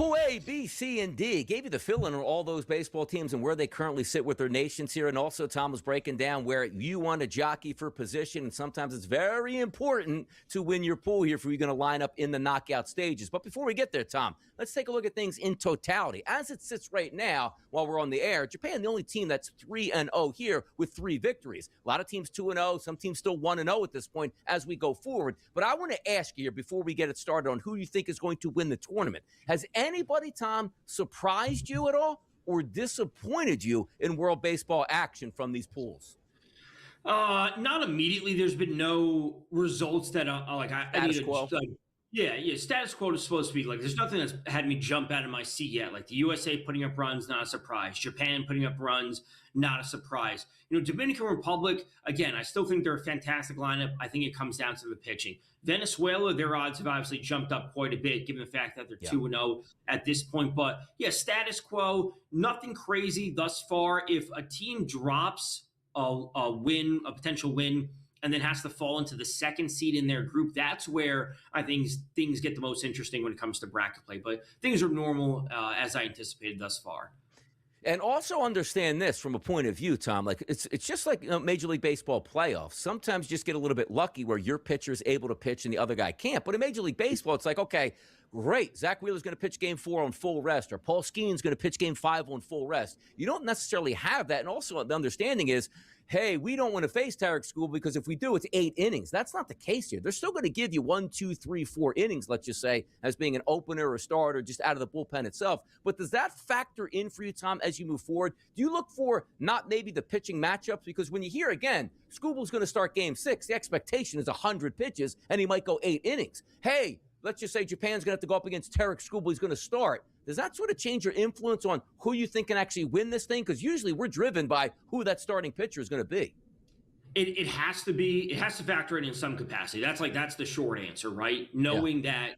Pool A, B, C, and D gave you the fill-in on all those baseball teams and where they currently sit with their nations here. And also, Tom was breaking down where you want to jockey for position. And sometimes it's very important to win your pool here if you're going to line up in the knockout stages. But before we get there, Tom, let's take a look at things in totality. As it sits right now, while we're on the air, Japan, the only team that's 3-0 here with 3 victories. A lot of teams 2-0, some teams still 1-0 at this point as we go forward. But I want to ask you here before we get it started on who you think is going to win the tournament. Has anybody, Tom, surprised you at all or disappointed you in World Baseball action from these pools? Not immediately. There's been no results that I need to. Yeah. Status quo is supposed to be like, there's nothing that's had me jump out of my seat yet. Like the USA putting up runs, not a surprise. Japan putting up runs, not a surprise. Dominican Republic, again, I still think they're a fantastic lineup. I think it comes down to the pitching. Venezuela, their odds have obviously jumped up quite a bit, given the fact that they're 2-0 at this point. But yeah, status quo, nothing crazy thus far. If a team drops a potential win, and then has to fall into the second seed in their group, that's where I think things get the most interesting when it comes to bracket play. But things are normal as I anticipated thus far. And also understand this from a point of view, Tom, like it's just like Major League Baseball playoffs. Sometimes you just get a little bit lucky where your pitcher is able to pitch and the other guy can't. But in Major League Baseball, it's like, okay, great, Zach Wheeler's going to pitch game 4 on full rest, or Paul Skeen's going to pitch game 5 on full rest. You don't necessarily have that. And also the understanding is, hey, we don't want to face Tarek School because if we do, it's 8 innings. That's not the case here. They're still going to give you 1, 2, 3, 4 innings, let's just say, as being an opener or starter just out of the bullpen itself. But does that factor in for you, Tom, as you move forward? Do you look for not maybe the pitching matchups? Because when you hear, again, Scooble's going to start game 6, the expectation is 100 pitches, and he might go 8 innings. Hey, let's just say Japan's going to have to go up against Tarek Skubal. He's going to start. Does that sort of change your influence on who you think can actually win this thing? Because usually we're driven by who that starting pitcher is going to be. It has to be. It has to factor in some capacity. That's the short answer, right? Knowing that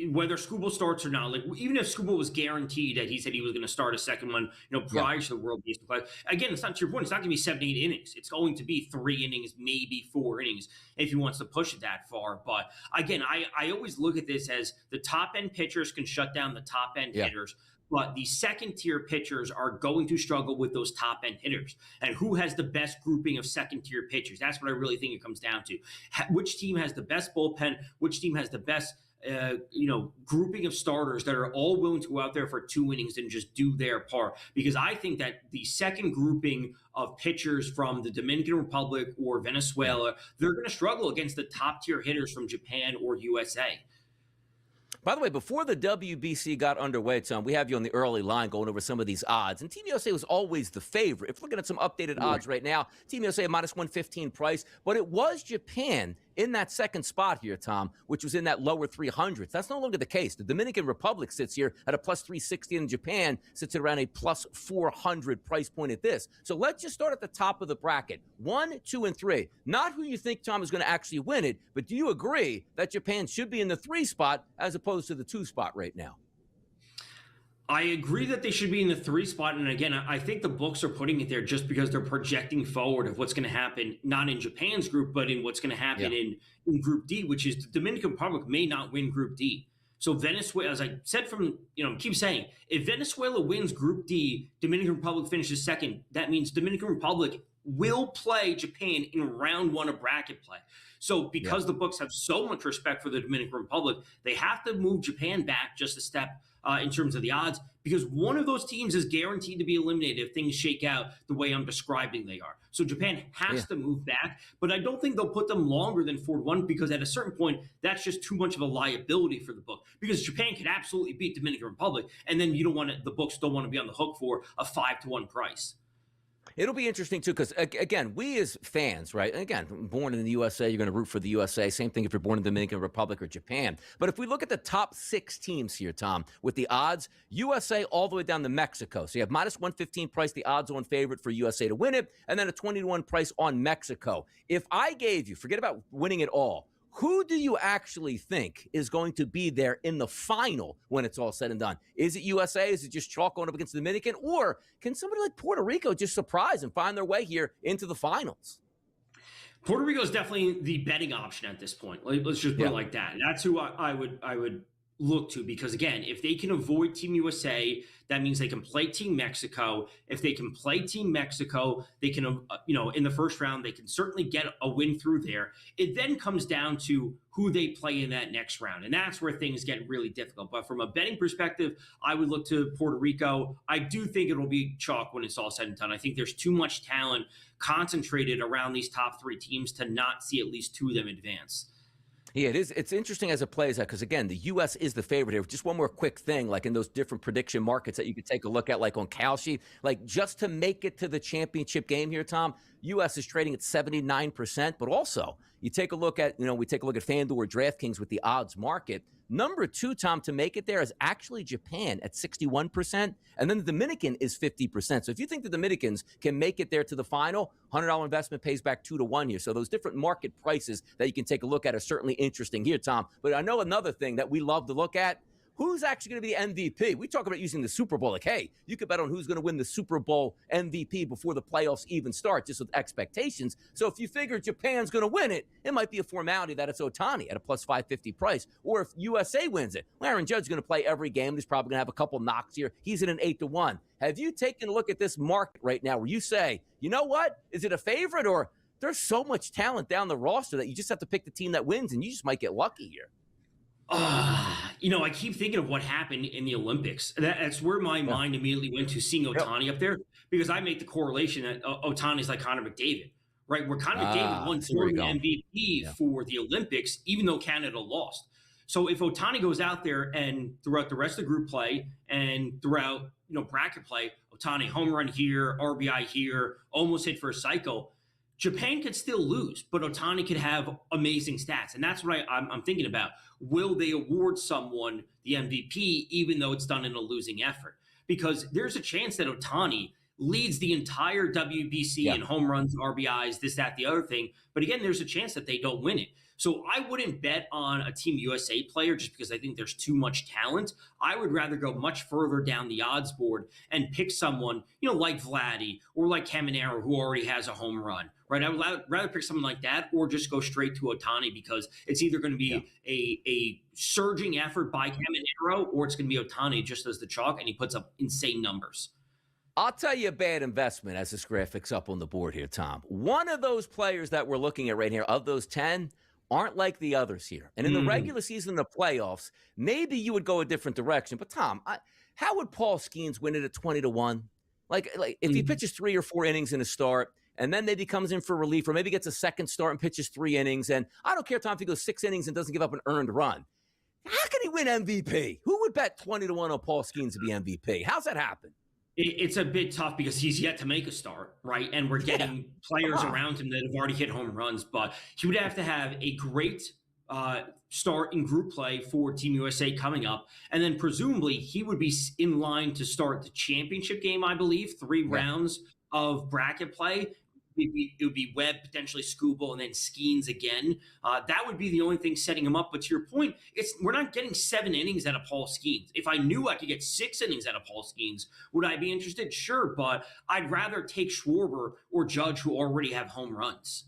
whether Skubal starts or not, like even if Skubal was guaranteed that he said he was going to start a second one, prior to the World Baseball Classic. Again, it's not to your point. It's not going to be 7, 8 innings. It's going to be 3 innings, maybe 4 innings, if he wants to push it that far. But again, I always look at this as the top end pitchers can shut down the top end hitters. But the second tier pitchers are going to struggle with those top end hitters. And who has the best grouping of second tier pitchers? That's what I really think it comes down to. Which team has the best bullpen? Which team has the best grouping of starters that are all willing to go out there for 2 innings and just do their part? Because I think that the second grouping of pitchers from the Dominican Republic or Venezuela, they're going to struggle against the top tier hitters from Japan or USA. By the way, before the WBC got underway, Tom, we have you on the early line going over some of these odds. And Team USA was always the favorite. If we're looking at some updated odds right now, Team USA a minus 115 price. But it was Japan in that second spot here, Tom, which was in that lower 300s. That's no longer the case. The Dominican Republic sits here at a plus 360, and Japan sits at around a plus 400 price point at this. So let's just start at the top of the bracket. 1, 2, and 3. Not who you think, Tom, is going to actually win it, but do you agree that Japan should be in the 3 spot as opposed to the 2 spot right now? I agree that they should be in the 3 spot. And again, I think the books are putting it there just because they're projecting forward of what's going to happen, not in Japan's group, but in what's going to happen in Group D, which is the Dominican Republic may not win Group D. So Venezuela, as I said keep saying, if Venezuela wins Group D, Dominican Republic finishes second, that means Dominican Republic will play Japan in round 1 of bracket play. So because the books have so much respect for the Dominican Republic, they have to move Japan back just a step in terms of the odds, because one of those teams is guaranteed to be eliminated if things shake out the way I'm describing they are. So Japan has to move back, but I don't think they'll put them longer than 4-1, because at a certain point, that's just too much of a liability for the book, because Japan could absolutely beat Dominican Republic, and then the books don't want to be on the hook for a 5-1 price. It'll be interesting, too, because, again, we as fans, right, and again, born in the USA, you're going to root for the USA. Same thing if you're born in the Dominican Republic or Japan. But if we look at the top 6 teams here, Tom, with the odds, USA all the way down to Mexico. So you have minus 115 price, the odds-on favorite for USA to win it, and then a 20-1 price on Mexico. If I gave you, forget about winning it all, who do you actually think is going to be there in the final when it's all said and done? Is it USA? Is it just chalk going up against the Dominican? Or can somebody like Puerto Rico just surprise and find their way here into the finals? Puerto Rico is definitely the betting option at this point. Let's just put it like that. That's who I would look to, because again, if they can avoid Team USA, that means they can play Team Mexico. If they can play Team Mexico, they can, in the first round, they can certainly get a win through there. It then comes down to who they play in that next round. And that's where things get really difficult. But from a betting perspective, I would look to Puerto Rico. I do think it'll be chalk when it's all said and done. I think there's too much talent concentrated around these top three teams to not see at least two of them advance. Yeah, it is. It's interesting as it plays out because, again, the U.S. is the favorite here. Just one more quick thing, like in those different prediction markets that you could take a look at, like on Kalshi, like just to make it to the championship game here, Tom, U.S. is trading at 79%. But also, you take a look at, we take a look at FanDuel or DraftKings with the odds market. Number 2, Tom, to make it there is actually Japan at 61%, and then the Dominican is 50%. So if you think the Dominicans can make it there to the final, $100 investment pays back 2 to 1 here. So those different market prices that you can take a look at are certainly interesting here, Tom. But I know another thing that we love to look at, who's actually going to be the MVP? We talk about using the Super Bowl. Like, hey, you could bet on who's going to win the Super Bowl MVP before the playoffs even start, just with expectations. So if you figure Japan's going to win it, it might be a formality that it's Ohtani at a plus 550 price. Or if USA wins it, Aaron Judge's going to play every game. He's probably going to have a couple knocks here. He's at an 8 to 1. Have you taken a look at this market right now where you say, you know what? Is it a favorite, or there's so much talent down the roster that you just have to pick the team that wins and you just might get lucky here? I keep thinking of what happened in the Olympics. That's where my mind immediately went to, seeing Ohtani up there, because I make the correlation that Ohtani's like Connor McDavid, right? Where Connor McDavid won the MVP for the Olympics, even though Canada lost. So if Ohtani goes out there and throughout the rest of the group play and throughout, bracket play, Ohtani home run here, RBI here, almost hit for a cycle, Japan could still lose, but Ohtani could have amazing stats. And that's what I'm thinking about. Will they award someone the MVP, even though it's done in a losing effort? Because there's a chance that Ohtani leads the entire WBC in home runs, RBIs, this, that, the other thing. But again, there's a chance that they don't win it. So I wouldn't bet on a Team USA player just because I think there's too much talent. I would rather go much further down the odds board and pick someone, like Vladdy or like Caminero, who already has a home run, right? I would rather pick someone like that, or just go straight to Ohtani, because it's either going to be a surging effort by Caminero, or it's going to be Ohtani just as the chalk, and he puts up insane numbers. I'll tell you a bad investment as this graphic's up on the board here, Tom. One of those players that we're looking at right here, of those 10, aren't like the others here. And in the regular season and the playoffs, maybe you would go a different direction. But, Tom, how would Paul Skeens win it at 20 to 1? Like if he pitches 3 or 4 innings in a start, and then maybe comes in for relief, or maybe gets a second start and pitches 3 innings, and I don't care, Tom, if he goes 6 innings and doesn't give up an earned run. How can he win MVP? Who would bet 20 to 1 on Paul Skeens to be MVP? How's that happen? It's a bit tough because he's yet to make a start, right? And we're getting players around him that have already hit home runs, but he would have to have a great start in group play for Team USA coming up. And then presumably he would be in line to start the championship game, I believe, 3 rounds of bracket play. It would be Webb, potentially Skubal, and then Skeens again. That would be the only thing setting him up. But to your point, we're not getting 7 innings out of Paul Skeens. If I knew I could get 6 innings out of Paul Skeens, would I be interested? Sure, but I'd rather take Schwarber or Judge, who already have home runs.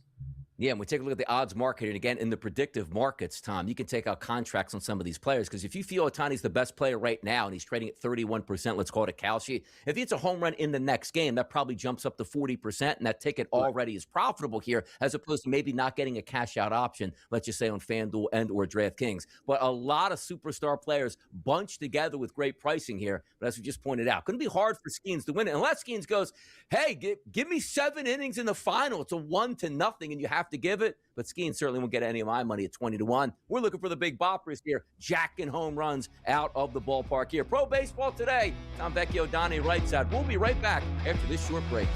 Yeah, and we take a look at the odds market, and again, in the predictive markets, Tom, you can take out contracts on some of these players, because if you feel Ohtani's the best player right now and he's trading at 31%, let's call it a Kalshi, if he hits a home run in the next game, that probably jumps up to 40%, and that ticket already is profitable here, as opposed to maybe not getting a cash-out option, let's just say on FanDuel and or DraftKings. But a lot of superstar players bunched together with great pricing here, but as we just pointed out, couldn't be hard for Skeens to win it, unless Skeens goes, hey, give me 7 innings in the final, it's a 1-0, and you have to give it. But Skeens certainly won't get any of my money at 20 to 1. We're looking for the big boppers here, jacking home runs out of the ballpark here. Pro Baseball Today. Tom Vecchio, Donnie right side. We'll be right back after this short break.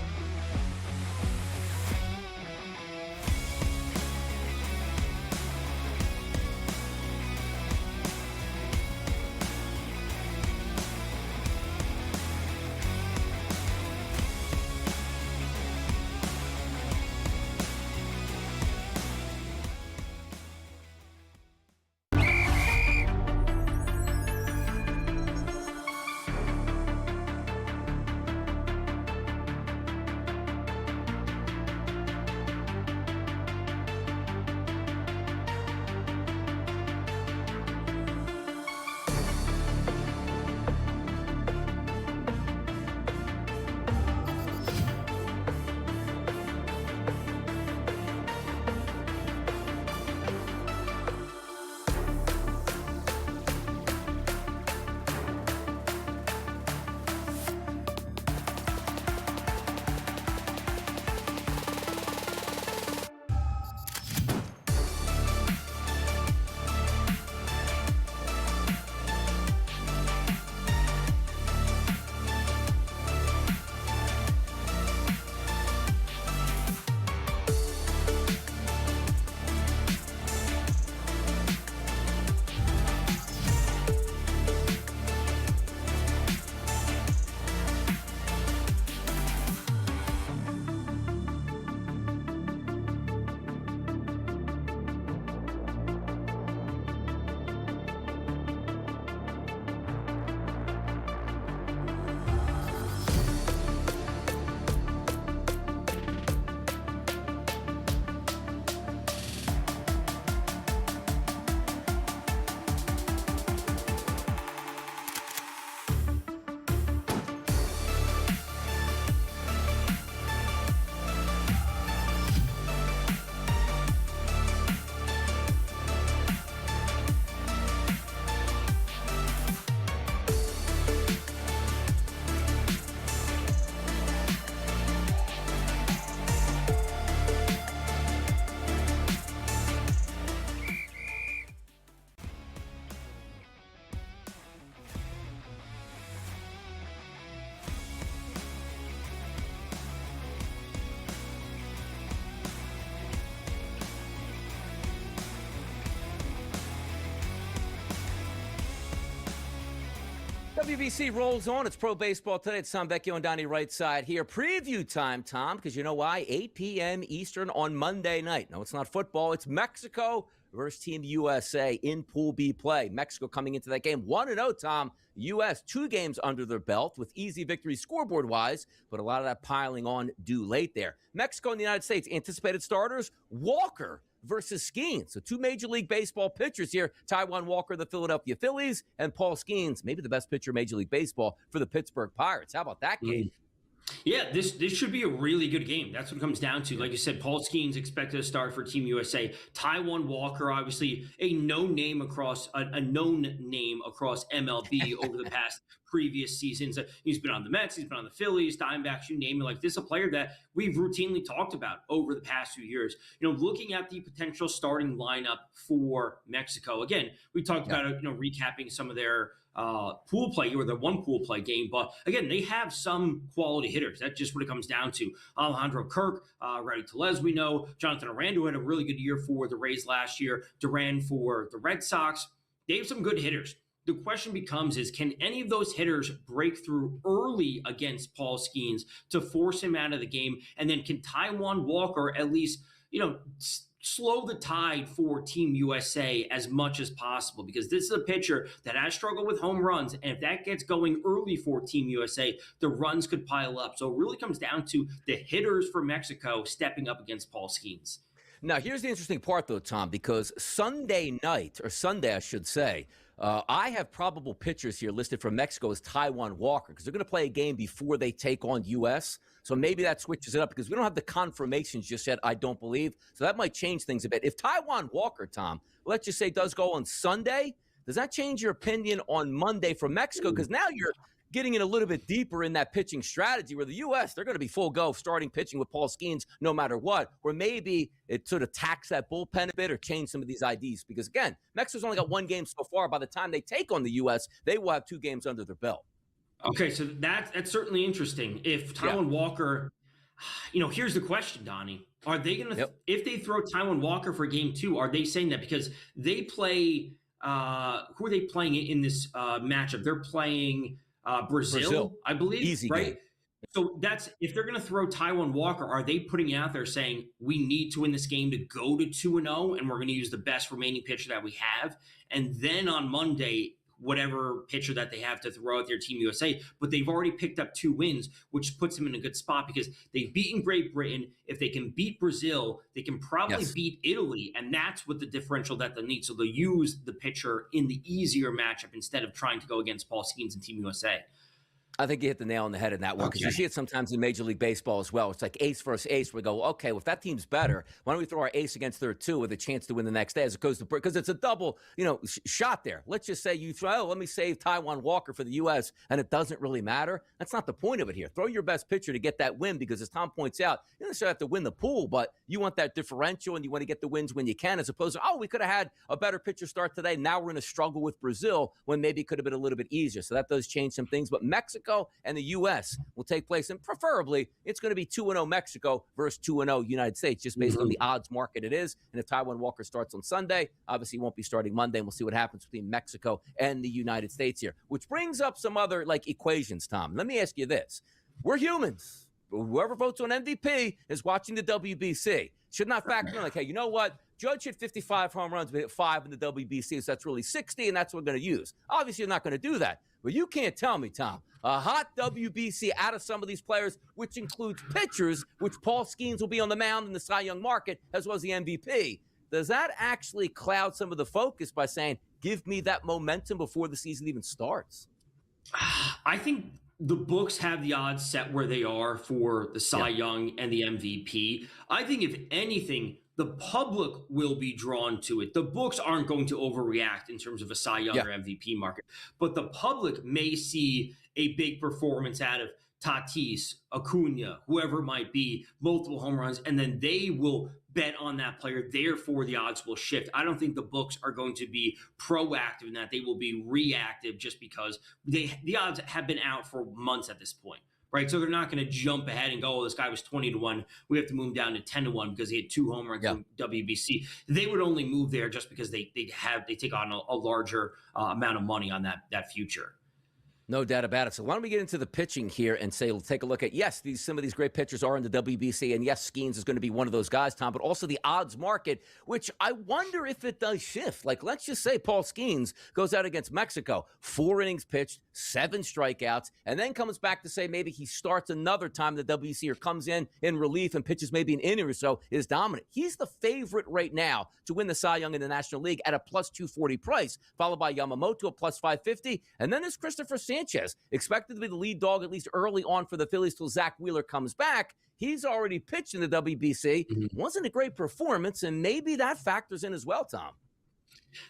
WBC rolls on. It's pro baseball today. It's Tom Vecchio and Donnie right side here. Preview time, Tom, because you know why? 8 p.m. Eastern on Monday night. No, it's not football. It's Mexico versus Team USA in Pool B play. Mexico coming into that game 1-0, Tom. U.S. 2 games under their belt with easy victories scoreboard-wise, but a lot of that piling on due late there. Mexico and the United States, anticipated starters, Walker versus Skeens. So 2 Major League Baseball pitchers here. Taijuan Walker, the Philadelphia Phillies, and Paul Skeens, maybe the best pitcher in Major League Baseball for the Pittsburgh Pirates. How about that game? Yeah, this should be a really good game. That's what it comes down to. Like you said, Paul Skeens expected to start for Team USA. Taijuan Walker, obviously a known name across MLB over the past previous seasons. He's been on the Mets, he's been on the Phillies, Diamondbacks, you name it. Like, this is a player that we've routinely talked about over the past few years. You know, looking at the potential starting lineup for Mexico. Again, we talked about recapping some of their pool play or the one pool play game, but again, they have some quality hitters. That's just what it comes down to. Alejandro Kirk, Rowdy Tellez, we know. Jonathan Aranda had a really good year for the Rays last year. Duran for the Red Sox. They have some good hitters. The question becomes can any of those hitters break through early against Paul Skeens to force him out of the game? And then can Taijuan Walker at least, slow the tide for Team USA as much as possible? Because this is a pitcher that has struggled with home runs. And if that gets going early for Team USA, the runs could pile up. So it really comes down to the hitters for Mexico stepping up against Paul Skeens. Now, here's the interesting part, though, Tom, because Sunday, I should say, I have probable pitchers here listed for Mexico as Taijuan Walker because they're going to play a game before they take on U.S. So maybe that switches it up because we don't have the confirmations just yet, I don't believe. So that might change things a bit. If Taijuan Walker, Tom, let's just say does go on Sunday, does that change your opinion on Monday for Mexico? Because now you're getting in a little bit deeper in that pitching strategy where the U.S., they're going to be full go starting pitching with Paul Skeens no matter what, or maybe it sort of tax that bullpen a bit or change some of these IDs because, again, Mexico's only got 1 game so far. By the time they take on the U.S., they will have 2 games under their belt. Okay, so that's certainly interesting. If Taijuan Walker, here's the question, Donnie. Are they going to, if they throw Taijuan Walker for game 2, are they saying that because they play, who are they playing in this matchup? They're playing Brazil, I believe. Easy right? game. So that's, if they're going to throw Taijuan Walker, are they putting it out there saying we need to win this game to go to 2-0 and we're going to use the best remaining pitcher that we have? And then on Monday, whatever pitcher that they have to throw out their Team USA, but they've already picked up 2 wins, which puts them in a good spot because they've beaten Great Britain. If they can beat Brazil, they can probably beat Italy, and that's what the differential that they need. So they'll use the pitcher in the easier matchup instead of trying to go against Paul Skeens and Team USA. I think you hit the nail on the head in that one because you see it sometimes in Major League Baseball as well. It's like ace versus ace. We go, okay, well, if that team's better, why don't we throw our ace against their 2 with a chance to win the next day as opposed to because it's a double, shot there. Let's just say you throw, let me save Taijuan Walker for the U.S. and it doesn't really matter. That's not the point of it here. Throw your best pitcher to get that win because, as Tom points out, you don't necessarily have to win the pool, but you want that differential and you want to get the wins when you can, as opposed to, we could have had a better pitcher start today. Now we're going to struggle with Brazil when maybe it could have been a little bit easier. So that does change some things. But Mexico and the U.S. will take place, and preferably it's going to be 2-0 Mexico versus 2-0 United States, just based on the odds market it is. And if Taijuan Walker starts on Sunday, obviously he won't be starting Monday, and we'll see what happens between Mexico and the United States here, which brings up some other equations, Tom. Let me ask you this. We're humans. Whoever votes on MVP is watching the WBC. Should not factor in hey, you know what? Judge hit 55 home runs, but hit 5 in the WBC, so that's really 60, and that's what we're going to use. Obviously, you're not going to do that. But you can't tell me, Tom, a hot WBC out of some of these players, which includes pitchers, which Paul Skeens will be on the mound in the Cy Young market, as well as the MVP. Does that actually cloud some of the focus by saying, give me that momentum before the season even starts? I think the books have the odds set where they are for the Cy Young and the MVP. I think if anything, the public will be drawn to it. The books aren't going to overreact in terms of a Cy Young or MVP market, but the public may see a big performance out of Tatis, Acuna, whoever it might be, multiple home runs, and then they will bet on that player. Therefore, the odds will shift. I don't think the books are going to be proactive in that. They will be reactive just because the odds have been out for months at this point. Right, so they're not going to jump ahead and go, this guy was 20-1. We have to move him down to 10-1 because he had 2 home runs in WBC. They would only move there just because they take on a larger amount of money on that future. No doubt about it. So why don't we get into the pitching here and say, let's take a look at, yes, some of these great pitchers are in the WBC, and yes, Skeens is going to be one of those guys, Tom, but also the odds market, which I wonder if it does shift. Like, let's just say Paul Skeens goes out against Mexico, 4 innings pitched, 7 strikeouts, and then comes back to say maybe he starts another time in the WBC or comes in relief and pitches maybe an inning or so, is dominant. He's the favorite right now to win the Cy Young in the National League at a plus 240 price, followed by Yamamoto at plus 550, and then there's Christopher Sanchez, expected to be the lead dog at least early on for the Phillies till Zach Wheeler comes back. He's already pitched in the WBC. Wasn't a great performance, and maybe that factors in as well, Tom.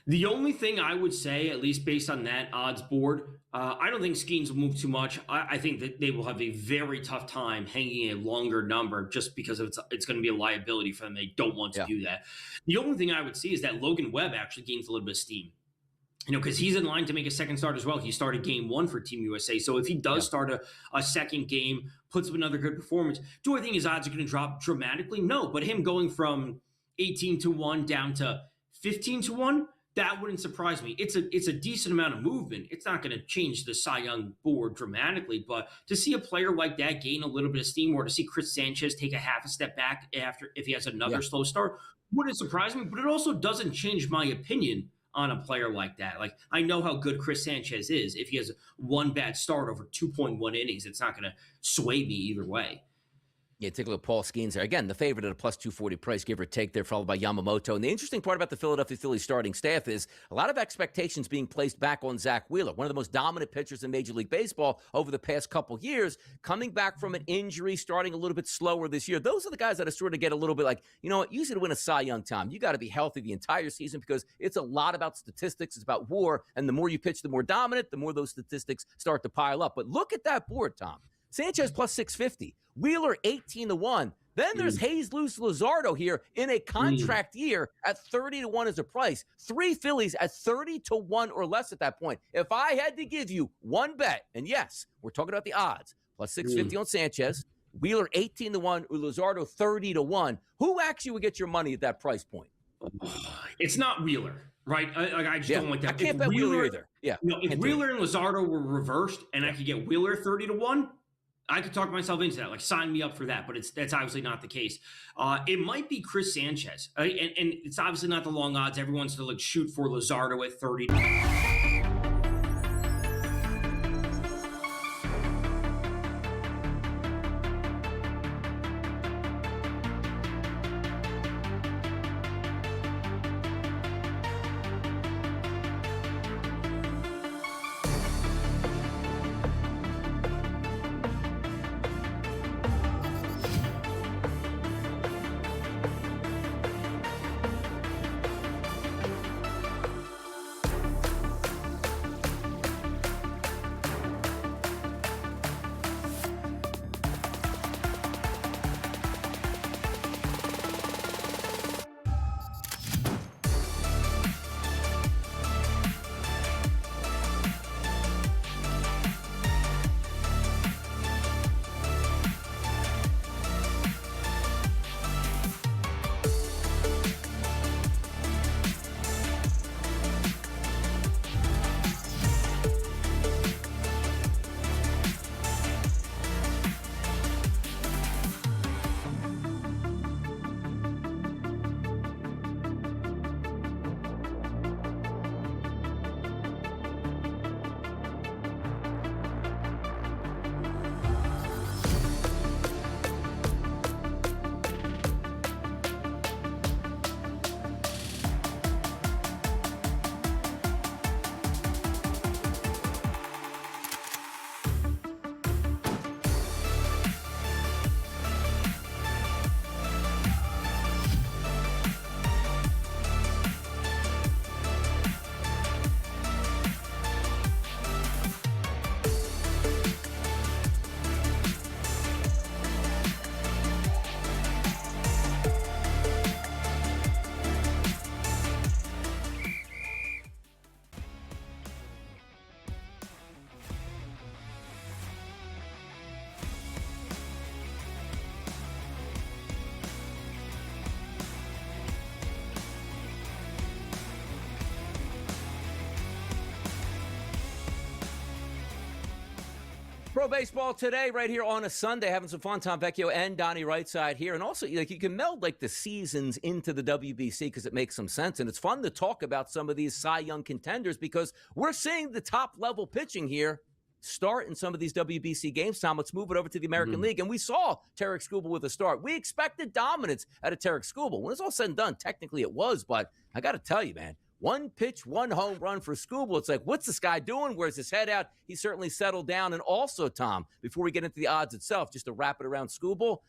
The only thing I would say, at least based on that odds board, I don't think Skeens will move too much. I think that they will have a very tough time hanging a longer number just because it's going to be a liability for them. They don't want to do that. The only thing I would see is that Logan Webb actually gains a little bit of steam. Because he's in line to make a second start as well. He started game 1 for Team USA. So if he does start a second game, puts up another good performance, do I think his odds are going to drop dramatically? No, but him going from 18-1 down to 15-1, that wouldn't surprise me. It's a decent amount of movement. It's not going to change the Cy Young board dramatically, but to see a player like that gain a little bit of steam, or to see Chris Sanchez take a half a step back if he has another slow start, wouldn't surprise me, but it also doesn't change my opinion on a player like that. Like, I know how good Chris Sanchez is. If he has one bad start over 2.1 innings, it's not going to sway me either way. Yeah, take a look at Paul Skeens there. Again, the favorite at a plus 240 price, give or take there, followed by Yamamoto. And the interesting part about the Philadelphia Phillies starting staff is a lot of expectations being placed back on Zach Wheeler, one of the most dominant pitchers in Major League Baseball over the past couple years, coming back from an injury, starting a little bit slower this year. Those are the guys that are sort of get a little bit like, you know what, usually to win a Cy Young, Tom, you got to be healthy the entire season because it's a lot about statistics. It's about WAR. And the more you pitch, the more dominant, the more those statistics start to pile up. But look at that board, Tom. Sanchez plus 650, Wheeler 18-1. Then there's Jesus Luzardo here in a contract year at 30-1 as a price. 3 Phillies at 30-1 or less at that point. If I had to give you one bet, and yes, we're talking about the odds, plus 650 on Sanchez, Wheeler 18-1, or Luzardo 30-1, who actually would get your money at that price point? It's not Wheeler, right? I just don't like that. I can't bet Wheeler either. Yeah. If Wheeler and Luzardo were reversed and I could get Wheeler 30-1, I could talk myself into that, like sign me up for that, but that's obviously not the case. It might be Chris Sanchez, and it's obviously not the long odds. Everyone's to shoot for Luzardo at 30. Pro Baseball Today, right here on a Sunday, having some fun. Tom Vecchio and Donnie Rightside here. And also, like, you can meld like the seasons into the WBC because it makes some sense. And it's fun to talk about some of these Cy Young contenders because we're seeing the top level pitching here start in some of these WBC games. Tom, let's move it over to the American League. And we saw Tarek Skubal with a start. We expected dominance out of Tarek Skubal. When it's all said and done, technically it was, but I got to tell you, man, one pitch, one home run for Skubal. It's like, what's this guy doing? Where's his head out? He certainly settled down. And also, Tom, before we get into the odds itself, just to wrap it around Skubal,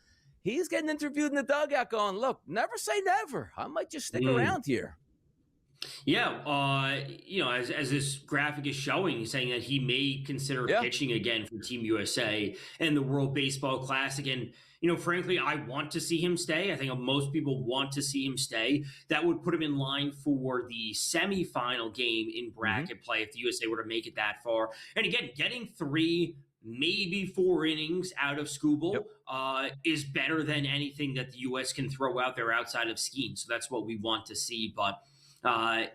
he's getting interviewed in the dugout going, look, never say never. I might just stick around here. Yeah, as this graphic is showing, he's saying that he may consider pitching again for Team USA and the World Baseball Classic. And, frankly, I want to see him stay. I think most people want to see him stay. That would put him in line for the semifinal game in bracket play if the USA were to make it that far. And again, getting 3, maybe 4 innings out of Skubal is better than anything that the U.S. can throw out there outside of Skeen. So that's what we want to see. But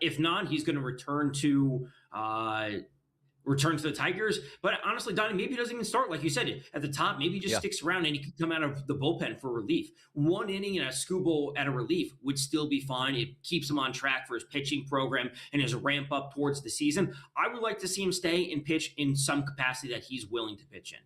if not, he's going to return to the Tigers. But honestly, Donnie, maybe he doesn't even start. Like you said, at the top, maybe he just sticks around and he could come out of the bullpen for relief. 1 inning and a Skubal at a relief would still be fine. It keeps him on track for his pitching program and his ramp up towards the season. I would like to see him stay and pitch in some capacity that he's willing to pitch in.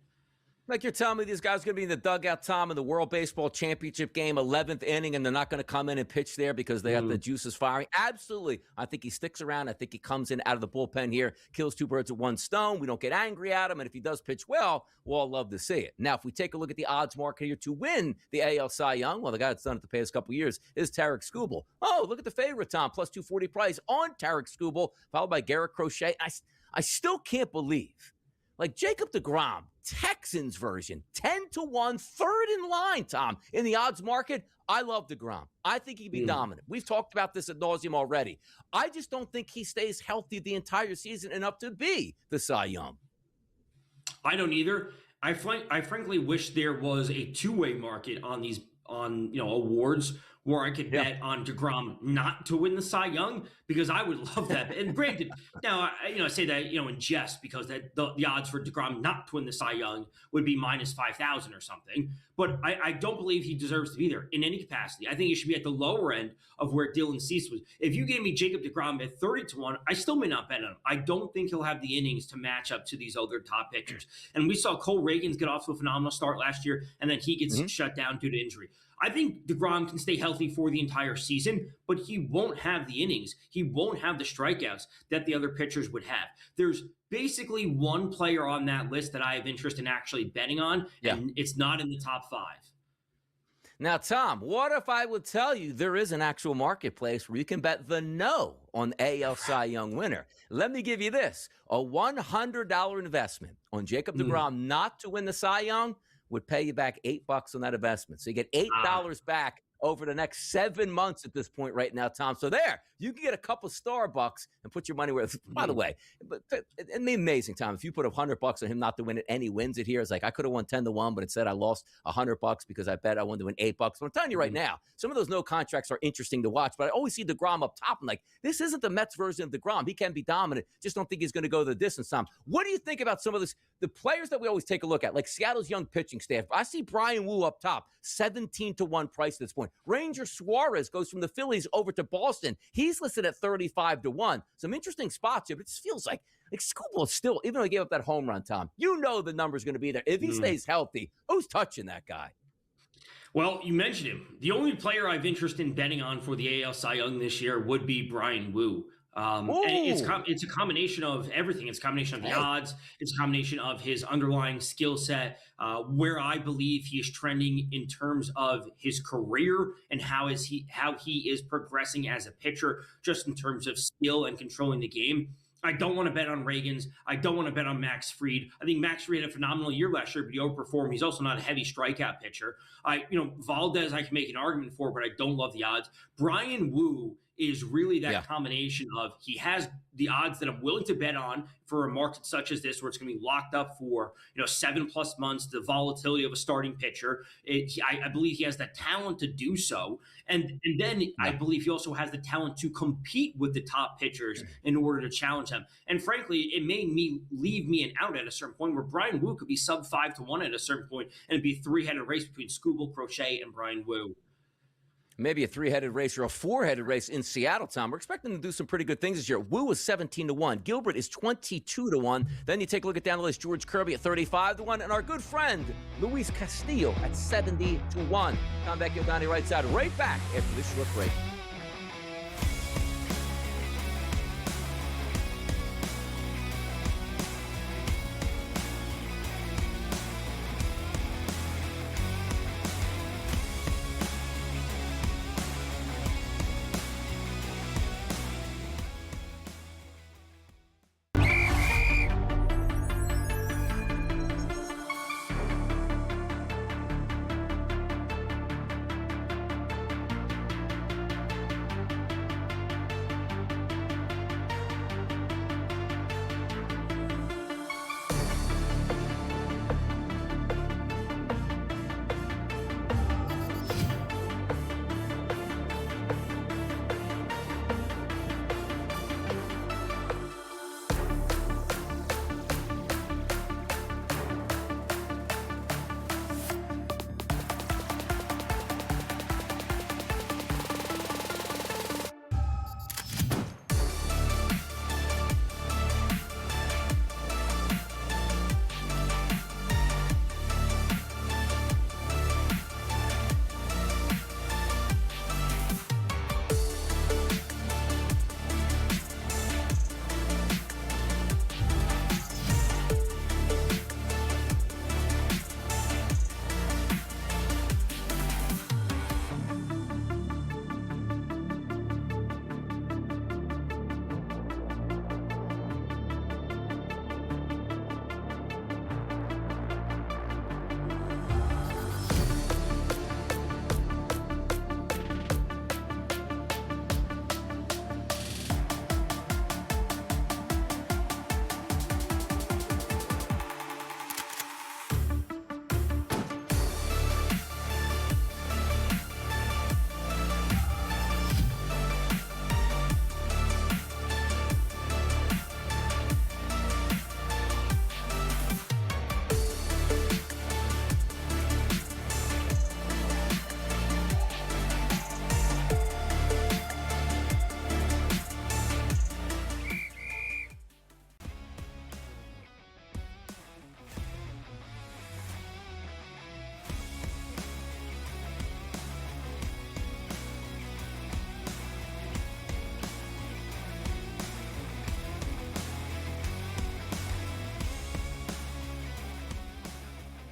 Like you're telling me these guys are going to be in the dugout, Tom, in the World Baseball Championship game, 11th inning, and they're not going to come in and pitch there because they have the juices firing? Absolutely. I think he sticks around. I think he comes in out of the bullpen here, kills 2 birds with 1 stone. We don't get angry at him, and if he does pitch well, we'll all love to see it. Now, if we take a look at the odds market here to win the AL Cy Young, well, the guy that's done it the past couple years is Tarek Skubal. Oh, look at the favorite, Tom, plus 240 price on Tarek Skubal, followed by Garrett Crochet. I still can't believe, like Jacob deGrom, Texans version, 10-1, third in line, Tom, in the odds market. I love deGrom. I think he'd be dominant. We've talked about this ad nauseum already. I just don't think he stays healthy the entire season enough to be the Cy Young. I don't either. I frankly wish there was a two-way market on these awards where I could bet on deGrom not to win the Cy Young, because I would love that. And granted, now I say that in jest, because that the odds for deGrom not to win the Cy Young would be minus 5,000 or something. But I don't believe he deserves to be there in any capacity. I think he should be at the lower end of where Dylan Cease was. If you gave me Jacob deGrom at 30-1, I still may not bet on him. I don't think he'll have the innings to match up to these other top pitchers. And we saw Cole Reagans get off to a phenomenal start last year, and then he gets shut down due to injury. I think deGrom can stay healthy for the entire season, but he won't have the innings. He won't have the strikeouts that the other pitchers would have. There's basically one player on that list that I have interest in actually betting on, and it's not in the top 5. Now, Tom, what if I would tell you there is an actual marketplace where you can bet the no on AL Cy Young winner? Let me give you this. A $100 investment on Jacob deGrom not to win the Cy Young would pay you back $8 on that investment. So you get $8 back over the next 7 months at this point right now, Tom. So there, you can get a couple Starbucks and put your money where, by the way, but it'd be amazing, Tom, if you put $100 on him not to win it and he wins it here. It's like, I could have won 10-1, but instead I lost $100 because I bet I wanted to win $8. But I'm telling you right now, some of those no contracts are interesting to watch, but I always see deGrom up top. I'm like, this isn't the Mets version of deGrom. He can be dominant. Just don't think he's going to go the distance, Tom. What do you think about some of this, the players that we always take a look at, like Seattle's young pitching staff? I see Brian Wu up top, 17-1 price at this point. Ranger Suarez goes from the Phillies over to Boston. He's listed at 35-1. Some interesting spots here, but it just feels like Skubal still, even though he gave up that home run, Tom, the number's going to be there. If he stays healthy, who's touching that guy? Well, you mentioned him. The only player I've interest in betting on for the AL Cy Young this year would be Brian Wu. And it's a combination of everything. It's a combination of the odds. It's a combination of his underlying skill set, where I believe he is trending in terms of his career and how he is progressing as a pitcher, just in terms of skill and controlling the game. I don't want to bet on Reagans. I don't want to bet on Max Fried. I think Max Fried had a phenomenal year last year, but he overperformed. He's also not a heavy strikeout pitcher. Valdez I can make an argument for, but I don't love the odds. Brian Wu is really that Yeah. combination of he has the odds that I'm willing to bet on for a market such as this, where it's going to be locked up for 7+ months. The volatility of a starting pitcher, I believe he has the talent to do so, and then I Yeah. believe he also has the talent to compete with the top pitchers in order to challenge them. And frankly, it made me leave me an out at a certain point where Brian Wu could be sub 5-1 at a certain point, and it'd be a three-headed race between Skubal, Crochet, and Brian Wu. Maybe a three-headed race or a four-headed race in Seattle, Tom. We're expecting them to do some pretty good things this year. Wu is 17-1. Gilbert is 22-1. Then you take a look at down the list, George Kirby at 35-1, and our good friend Luis Castillo at 70-1. Tom Vecchio, Donnie right side, right back after this short break.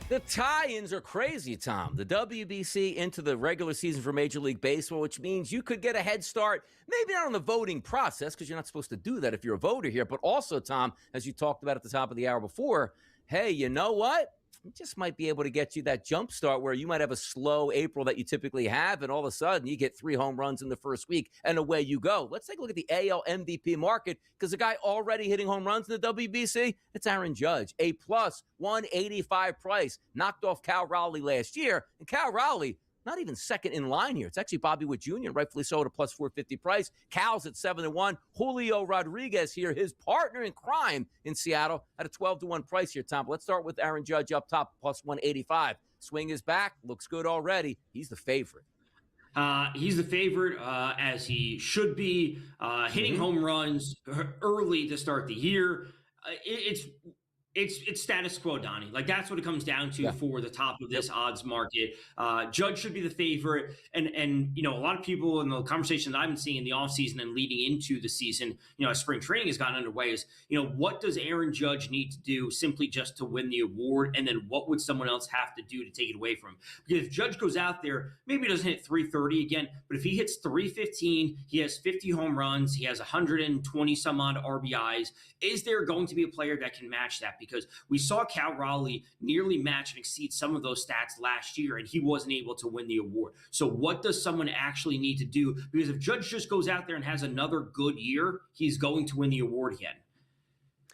The tie-ins are crazy, Tom. The WBC into the regular season for Major League Baseball, which means you could get a head start, maybe not on the voting process, because you're not supposed to do that if you're a voter here, but also, Tom, as you talked about at the top of the hour before, hey, you know what? It just might be able to get you that jump start where you might have a slow April that you typically have, and all of a sudden you get 3 home runs in the first week, and away you go. Let's take a look at the AL MVP market, because the guy already hitting home runs in the WBC, it's Aaron Judge. A plus 185 price. Knocked off Cal Raleigh last year, and Cal Raleigh, not even second in line here. It's actually Bobby Witt Jr., rightfully so, at a plus 450 price. Cal's at 7-1. Julio Rodriguez here, his partner in crime in Seattle, at a 12-1 price here, Tom. But let's start with Aaron Judge up top, plus 185. Swing is back. Looks good already. He's the favorite. He's the favorite, as he should be, hitting home runs early to start the year. It's status quo, Donnie. Like, that's what it comes down to for the top of this odds market. Judge should be the favorite. And a lot of people in the conversations I've been seeing in the offseason and leading into the season, as spring training has gotten underway, is, what does Aaron Judge need to do simply just to win the award? And then what would someone else have to do to take it away from him? Because if Judge goes out there, maybe he doesn't hit 330 again, but if he hits 315, he has 50 home runs, he has 120 some odd RBIs, is there going to be a player that can match that? because we saw Cal Raleigh nearly match and exceed some of those stats last year, and he wasn't able to win the award. So what does someone actually need to do? Because if Judge just goes out there and has another good year, he's going to win the award again.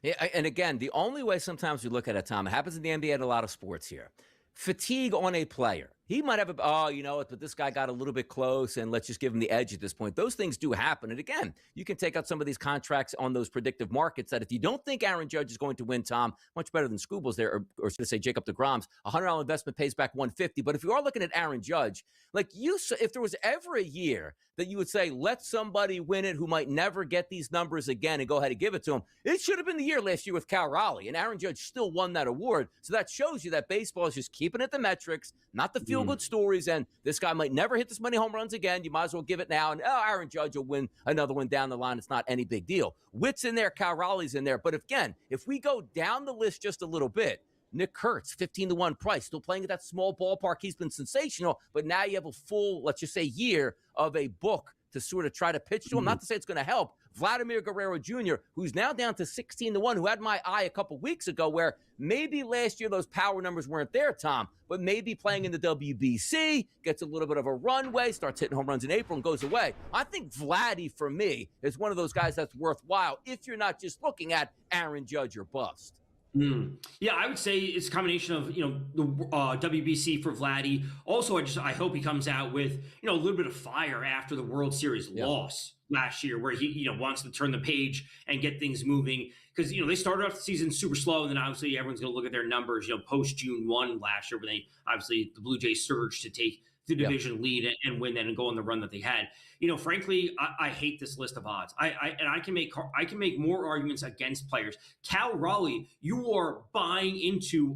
Yeah, and again, the only way sometimes we look at it, Tom, it happens in the NBA and a lot of sports here. Fatigue on a player. He might have but this guy got a little bit close and let's just give him the edge at this point. Those things do happen. And again, you can take out some of these contracts on those predictive markets that if you don't think Aaron Judge is going to win, Tom, much better than Scooble's there, or should I say Jacob deGrom's, $100 investment pays back $150. But if you are looking at Aaron Judge, if there was ever a year that you would say, let somebody win it who might never get these numbers again and go ahead and give it to him, it should have been the year last year with Cal Raleigh. And Aaron Judge still won that award. So that shows you that baseball is just keeping it the metrics, not the feel-good stories. And this guy might never hit this many home runs again. You might as well give it now. And Aaron Judge will win another one down the line. It's not any big deal. Witt's in there. Cal Raleigh's in there. But if we go down the list just a little bit, Nick Kurtz, 15-1 price, still playing at that small ballpark. He's been sensational. But now you have a full, let's just say, year of a book to sort of try to pitch to him. Not to say it's going to help. Vladimir Guerrero Jr., who's now down to 16-1, who had my eye a couple weeks ago, where maybe last year those power numbers weren't there, Tom, but maybe playing in the WBC, gets a little bit of a runway, starts hitting home runs in April and goes away. I think Vladdy, for me, is one of those guys that's worthwhile if you're not just looking at Aaron Judge or bust. Yeah, I would say it's a combination of, the WBC for Vladdy. Also, I hope he comes out with, a little bit of fire after the World Series loss last year, where he, wants to turn the page and get things moving. Because, they started off the season super slow, and then obviously everyone's going to look at their numbers, post June 1 last year, when the Blue Jays surged to take the division lead and win that and go on the run that they had. Frankly, I hate this list of odds. I can make more arguments against players. Cal Raleigh, you are buying into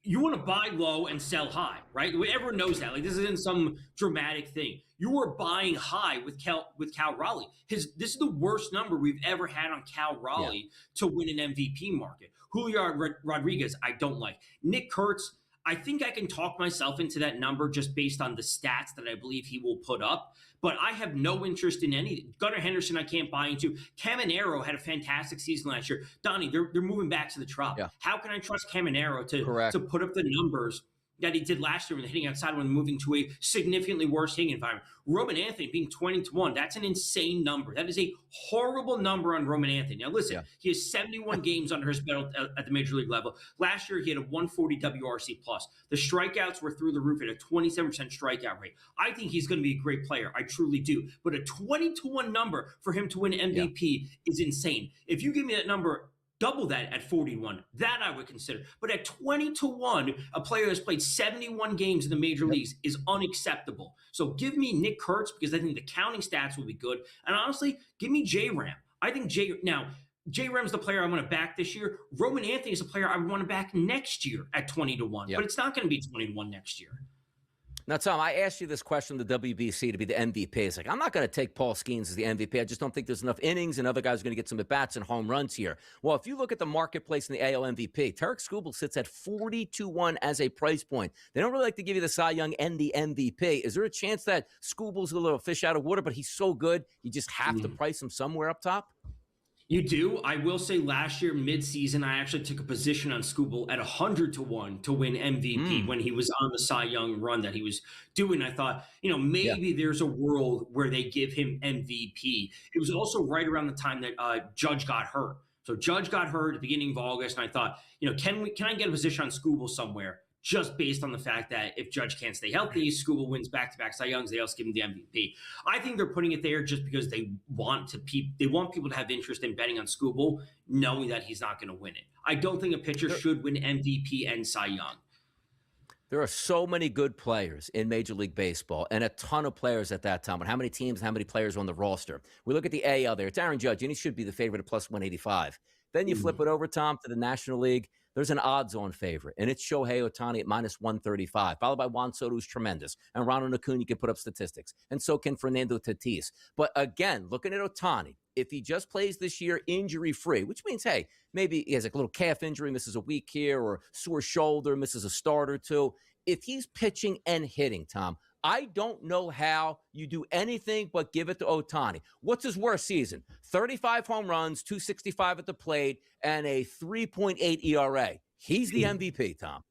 you want to buy low and sell high, right? Everyone knows that. This isn't some dramatic thing. You are buying high with Cal Raleigh. This is the worst number we've ever had on Cal Raleigh to win an MVP market. Julio Rodriguez, I don't like. Nick Kurtz, I think I can talk myself into that number just based on the stats that I believe he will put up. But I have no interest in any. Gunnar Henderson, I can't buy into. Caminero had a fantastic season last year. Donnie, they're moving back to the Trop. Yeah. How can I trust Caminero to put up the numbers that he did last year when hitting outside when moving to a significantly worse hitting environment? Roman Anthony being 20-1, that's an insane number. That is a horrible number on Roman Anthony. Now, listen, he has 71 games under his belt at the major league level. Last year, he had a 140 WRC+. The strikeouts were through the roof at a 27% strikeout rate. I think he's going to be a great player. I truly do. But a 20-1 number for him to win MVP is insane. If you give me that number, double that at 41, that I would consider. But at 20-1, a player that's played 71 games in the major leagues is unacceptable. So give me Nick Kurtz, because I think the counting stats will be good. And honestly, give me J-Ram. I think J-Ram's the player I want to back this year. Roman Anthony is a player I want to back next year at 20-1. But it's not going to be 20-1 next year. Now, Tom, I asked you this question on the WBC to be the MVP. It's I'm not going to take Paul Skeens as the MVP. I just don't think there's enough innings and other guys are going to get some at-bats and home runs here. Well, if you look at the marketplace in the AL MVP, Tarek Skubal sits at 40-1 as a price point. They don't really like to give you the Cy Young and the MVP. Is there a chance that Skubal's a little fish out of water, but he's so good, you just have to price him somewhere up top? You do. I will say last year, mid-season, I actually took a position on Skubal at 100-1 to win MVP when he was on the Cy Young run that he was doing. I thought, maybe there's a world where they give him MVP. It was also right around the time that Judge got hurt. So Judge got hurt at the beginning of August, and I thought, can I get a position on Skubal somewhere? Just based on the fact that if Judge can't stay healthy, Skubal wins back-to-back Cy Youngs, they also give him the MVP. I think they're putting it there just because they want people to have interest in betting on Skubal, knowing that he's not going to win it. I don't think a pitcher should win MVP and Cy Young. There are so many good players in Major League Baseball and a ton of players at that time. But how many teams, how many players are on the roster? We look at the AL there. It's Aaron Judge, and he should be the favorite at plus 185. Then you flip it over, Tom, to the National League. There's an odds-on favorite, and it's Shohei Ohtani at minus 135, followed by Juan Soto, who's tremendous. And Ronald Acuna can put up statistics, and so can Fernando Tatis. But again, looking at Ohtani, if he just plays this year injury-free, which means, hey, maybe he has a little calf injury, misses a week here, or sore shoulder, misses a start or two. If he's pitching and hitting, Tom, I don't know how you do anything but give it to Ohtani. What's his worst season? 35 home runs, 265 at the plate, and a 3.8 ERA. He's the MVP, Tom.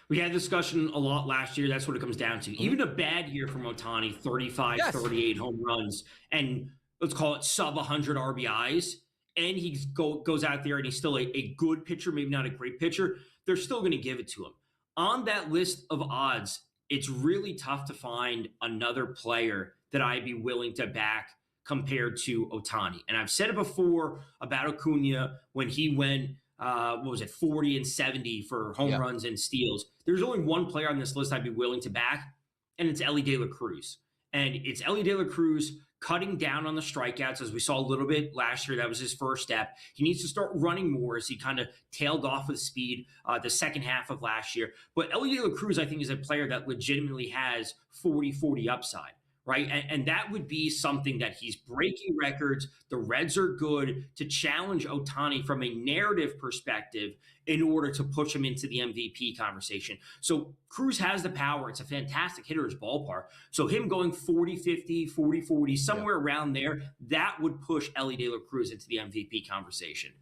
We had a discussion a lot last year. That's what it comes down to. Even a bad year from Ohtani, 35, 38 home runs, and let's call it sub 100 RBIs, and he goes out there and he's still a good pitcher, maybe not a great pitcher, they're still going to give it to him. On that list of odds, it's really tough to find another player that I'd be willing to back compared to Ohtani. And I've said it before about Acuna when he went, 40 and 70 for home runs and steals. There's only one player on this list I'd be willing to back, and it's Elly De La Cruz. And it's Elly De La Cruz cutting down on the strikeouts, as we saw a little bit last year. That was his first step. He needs to start running more, as he kind of tailed off with speed the second half of last year. But Elly De La Cruz, I think, is a player that legitimately has 40-40 upside, right? And that would be something that he's breaking records. The Reds are good to challenge Ohtani from a narrative perspective in order to push him into the MVP conversation. So Cruz has the power. It's a fantastic hitter's ballpark. So him going 40-50, 40-40, somewhere around there, that would push Elly De La Cruz into the MVP conversation.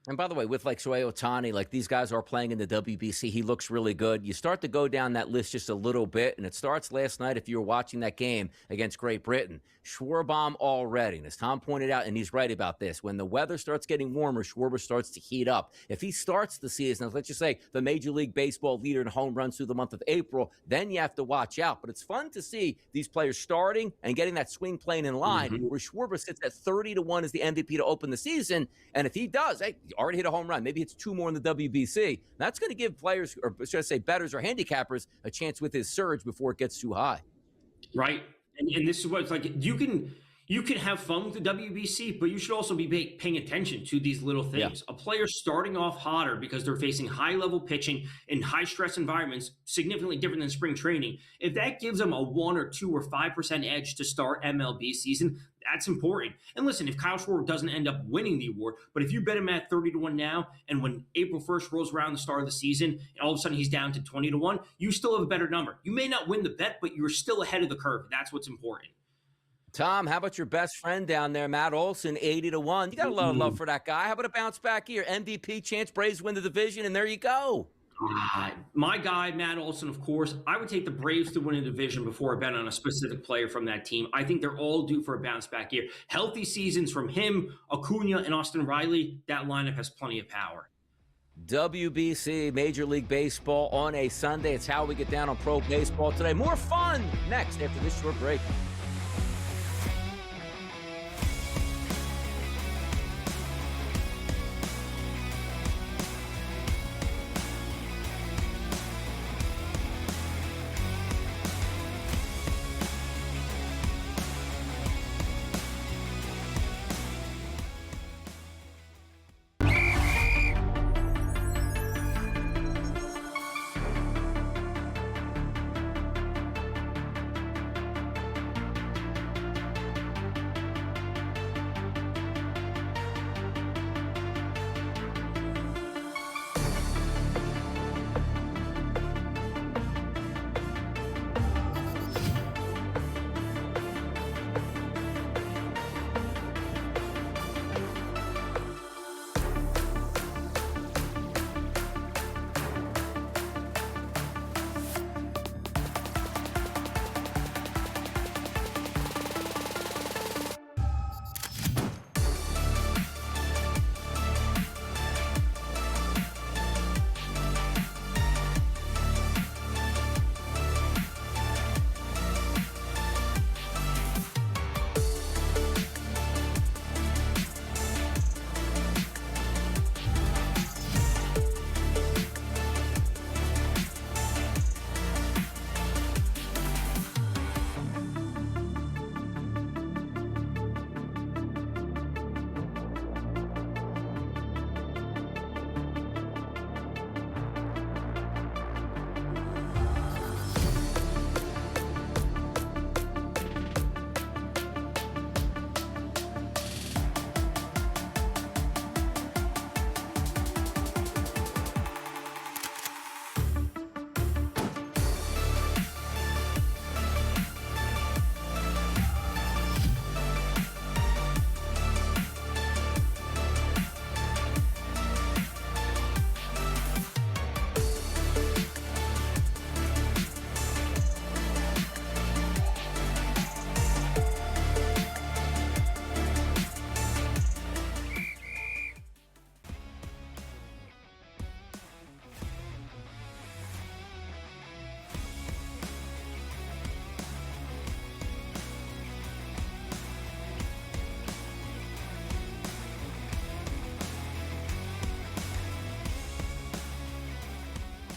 And by the way, with like Shohei Ohtani, like these guys are playing in the WBC. He looks really good. You start to go down that list just a little bit, and it starts last night if you were watching that game against Great Britain. Schwarber already. And as Tom pointed out, and he's right about this, when the weather starts getting warmer, Schwarber starts to heat up. If he starts the season, let's just say the Major League Baseball leader in home runs through the month of April, then you have to watch out. But it's fun to see these players starting and getting that swing plane in line, where Schwarber sits at 30-1 as the MVP to open the season. And if he does, he already hit a home run. Maybe it's 2 more in the WBC. That's going to give players, or should I say bettors or handicappers, a chance with his surge before it gets too high. Right. And this is what it's like. You can have fun with the WBC, but you should also be paying attention to these little things. A player starting off hotter because they're facing high-level pitching in high-stress environments, significantly different than spring training. If that gives them a 1 or 2 or 5% edge to start MLB season, that's important. And listen, if Kyle Schwarber doesn't end up winning the award, but if you bet him at 30-1 now, and when April 1st rolls around the start of the season, and all of a sudden he's down to 20-1, you still have a better number. You may not win the bet, but you're still ahead of the curve. That's what's important. Tom, how about your best friend down there, Matt Olson, 80-1? You got a lot of love for that guy. How about a bounce back here? MVP chance, Braves win the division, and there you go. My guy, Matt Olson, of course. I would take the Braves to win a division before I bet on a specific player from that team. I think they're all due for a bounce back year. Healthy seasons from him, Acuna, and Austin Riley. That lineup has plenty of power. WBC, Major League Baseball on a Sunday. It's how we get down on pro baseball today. More fun next after this short break.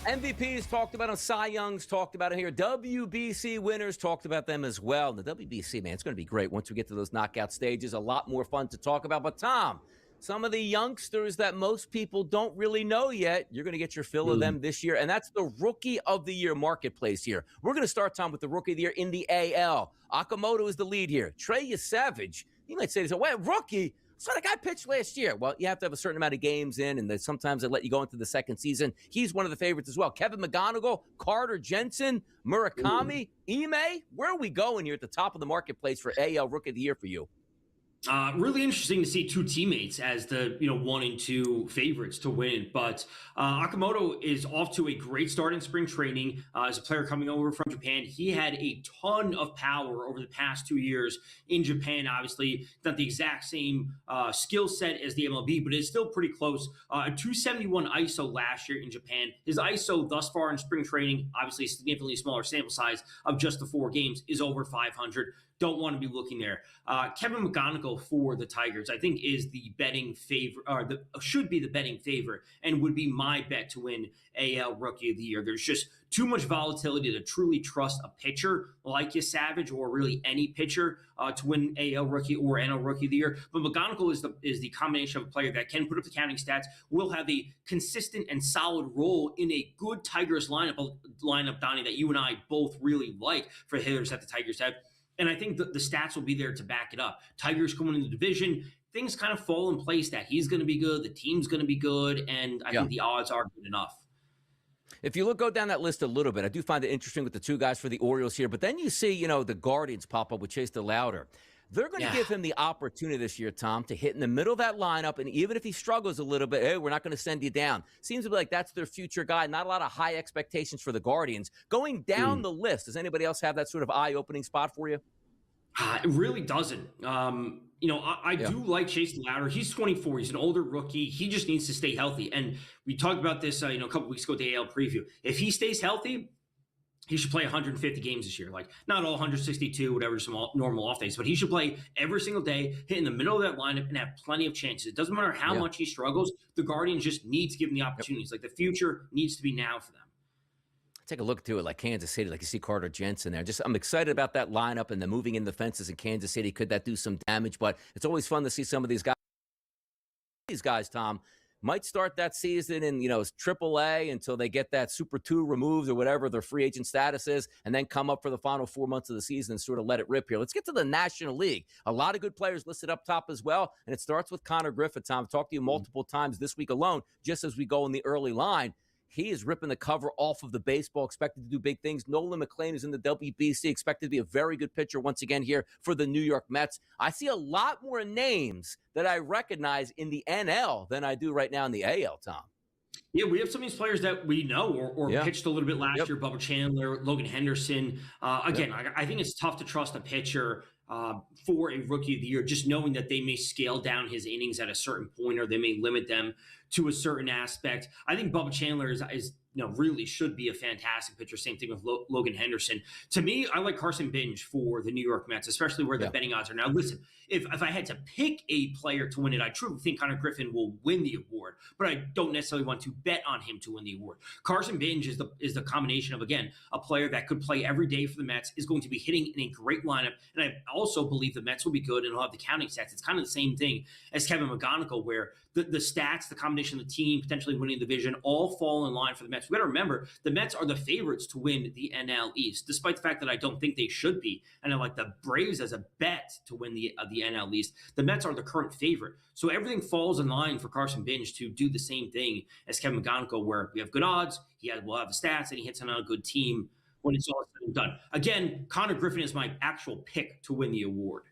MVPs talked about them. Cy Youngs talked about it here. WBC winners talked about them as well. And the WBC, man, it's going to be great once we get to those knockout stages. A lot more fun to talk about. But, Tom, some of the youngsters that most people don't really know yet, you're going to get your fill of them this year. And that's the Rookie of the Year marketplace here. We're going to start, Tom, with the Rookie of the Year in the AL. Okamoto is the lead here. Trey Savage, you might say, wait, rookie? So the guy pitched last year. Well, you have to have a certain amount of games in, and sometimes they let you go into the second season. He's one of the favorites as well. Kevin McGonigal, Carter Jensen, Murakami, Ime. Where are we going here at the top of the marketplace for AL Rookie of the Year for you? Really interesting to see two teammates as the 1 and 2 favorites to win. But Okamoto is off to a great start in spring training as a player coming over from Japan. He had a ton of power over the past 2 years in Japan. Obviously, not the exact same skill set as the MLB, but it's still pretty close. A 271 ISO last year in Japan. His ISO thus far in spring training, obviously a significantly smaller sample size of just the 4 games, is over 500. Don't want to be looking there. Kevin McGonigal for the Tigers, I think, is the betting favorite, or should be the betting favorite, and would be my bet to win AL Rookie of the Year. There's just too much volatility to truly trust a pitcher like Savage, or really any pitcher to win AL Rookie or NL Rookie of the Year. But McGonigal is the combination of a player that can put up the counting stats, will have a consistent and solid role in a good Tigers lineup, Donnie, that you and I both really like for hitters that the Tigers have. And I think the stats will be there to back it up. Tigers coming in the division, things kind of fall in place that he's going to be good, the team's going to be good, and I think the odds are good enough. If you go down that list a little bit, I do find it interesting with the 2 guys for the Orioles here. But then you see, the Guardians pop up with Chase DeLauter. They're going to give him the opportunity this year, Tom, to hit in the middle of that lineup. And even if he struggles a little bit, hey, we're not going to send you down. Seems to be like that's their future guy. Not a lot of high expectations for the Guardians. Going down the list, does anybody else have that sort of eye-opening spot for you? It really doesn't. I do like Chase DeLauter. He's 24. He's an older rookie. He just needs to stay healthy. And we talked about this, a couple weeks ago at the AL preview. If he stays healthy, he should play 150 games this year. Like, not all 162, whatever, some normal off days, but he should play every single day, hit in the middle of that lineup, and have plenty of chances. It doesn't matter how much he struggles. The Guardians just need to give him the opportunities. Like, the future needs to be now for them. Take a look to it like Kansas City, like you see Carter Jensen there. I'm excited about that lineup and the moving in the fences in Kansas City. Could that do some damage? But it's always fun to see some of these guys. These guys, Tom, might start that season in, AAA until they get that Super 2 removed or whatever their free agent status is, and then come up for the final 4 months of the season and sort of let it rip here. Let's get to the National League. A lot of good players listed up top as well, and it starts with Connor Griffith, Tom. I've talked to you multiple times this week alone, just as we go in the early line. He is ripping the cover off of the baseball, expected to do big things. Nolan McLean is in the WBC, expected to be a very good pitcher once again here for the New York Mets. I see a lot more names that I recognize in the NL than I do right now in the AL, Tom. Yeah, we have some of these players that we know or pitched a little bit last year. Bubba Chandler, Logan Henderson. Again, I think it's tough to trust a pitcher for a Rookie of the Year, just knowing that they may scale down his innings at a certain point, or they may limit them to a certain aspect. I think Bubba Chandler is really should be a fantastic pitcher. Same thing with Logan Henderson. To me, I like Carson Binge for the New York Mets, especially where the betting odds are. Now, listen, if I had to pick a player to win it, I truly think Connor Griffin will win the award, but I don't necessarily want to bet on him to win the award. Carson Binge is the combination of, again, a player that could play every day for the Mets, is going to be hitting in a great lineup, and I also believe the Mets will be good and will have the counting stats. It's kind of the same thing as Kevin McGonigal, where the stats, the combination of the team, potentially winning the division, all fall in line for the Mets. We got to remember, the Mets are the favorites to win the NL East, despite the fact that I don't think they should be. And I like the Braves as a bet to win the NL East. The Mets are the current favorite. So everything falls in line for Carson Binge to do the same thing as Kevin McGonigal, where we have good odds, will have the stats, and he hits on a good team when it's all said and done. Again, Connor Griffin is my actual pick to win the award.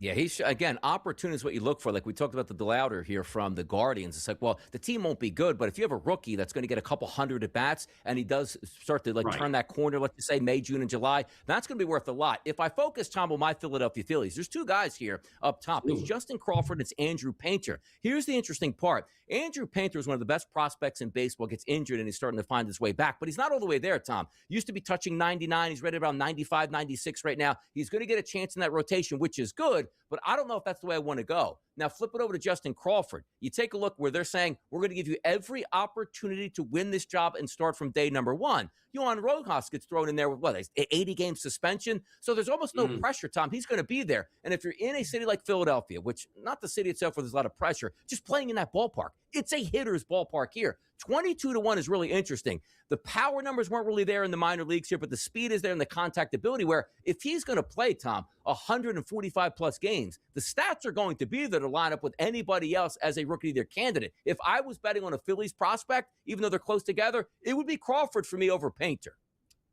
Yeah, again, opportunity is what you look for. Like we talked about the DeLauter here from the Guardians. It's like, well, the team won't be good, but if you have a rookie that's going to get a couple hundred at bats and he does start to turn that corner, let's just say May, June, and July, that's going to be worth a lot. If I focus, Tom, on my Philadelphia Phillies, there's 2 guys here up top. It's Justin Crawford, it's Andrew Painter. Here's the interesting part. Andrew Painter is one of the best prospects in baseball, gets injured, and he's starting to find his way back, but he's not all the way there, Tom. Used to be touching 99. He's right around 95, 96 right now. He's going to get a chance in that rotation, which is good. but I don't know if that's the way I want to go. Now, flip it over to Justin Crawford. You take a look where they're saying, we're going to give you every opportunity to win this job and start from day number one. Johan Rojas gets thrown in there with, what, an 80-game suspension? So there's almost no pressure, Tom. He's going to be there. And if you're in a city like Philadelphia, which not the city itself where there's a lot of pressure, just playing in that ballpark, it's a hitter's ballpark here. 22-1 is really interesting. The power numbers weren't really there in the minor leagues here, but the speed is there and the contact ability where if he's going to play, Tom, 145-plus games, the stats are going to be there to line up with anybody else as a rookie of their candidate. If I was betting on a Phillies prospect, even though they're close together, it would be Crawford for me over Painter.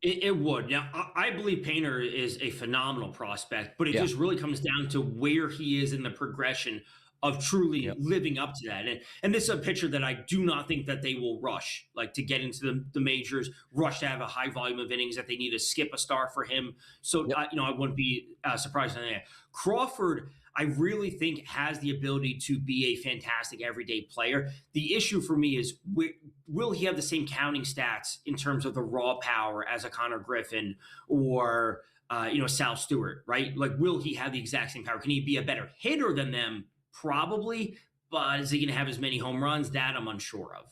It would. Now, I believe Painter is a phenomenal prospect, but it just really comes down to where he is in the progression of truly living up to that. And this is a pitcher that I do not think that they will rush, like to get into the majors, rush to have a high volume of innings, that they need to skip a start for him. So, I wouldn't be surprised on that. Crawford, I really think, has the ability to be a fantastic everyday player. The issue for me is, will he have the same counting stats in terms of the raw power as a Connor Griffin or, Sal Stewart, right? Like, will he have the exact same power? Can he be a better hitter than them? Probably, but is he going to have as many home runs? That I'm unsure of.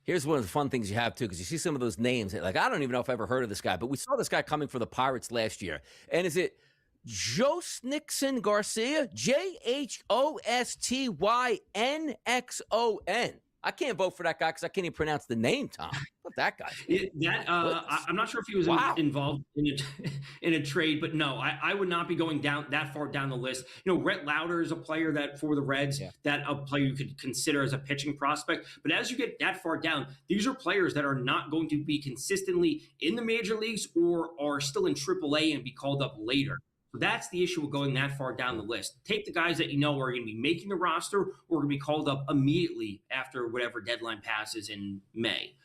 Here's one of the fun things you have, too, because you see some of those names. Like, I don't even know if I've ever heard of this guy, but we saw this guy coming for the Pirates last year. And is it Jhostynxon Garcia? Jhostynxon. I can't vote for that guy because I can't even pronounce the name, Tom. What that guy? I'm not sure if he was involved in a trade, but no, I would not be going down that far down the list. Rhett Lauder is a player that for the Reds, that a player you could consider as a pitching prospect. But as you get that far down, these are players that are not going to be consistently in the major leagues or are still in AAA and be called up later. That's the issue with going that far down the list. Take the guys that you know are going to be making the roster or going to be called up immediately after whatever deadline passes in May.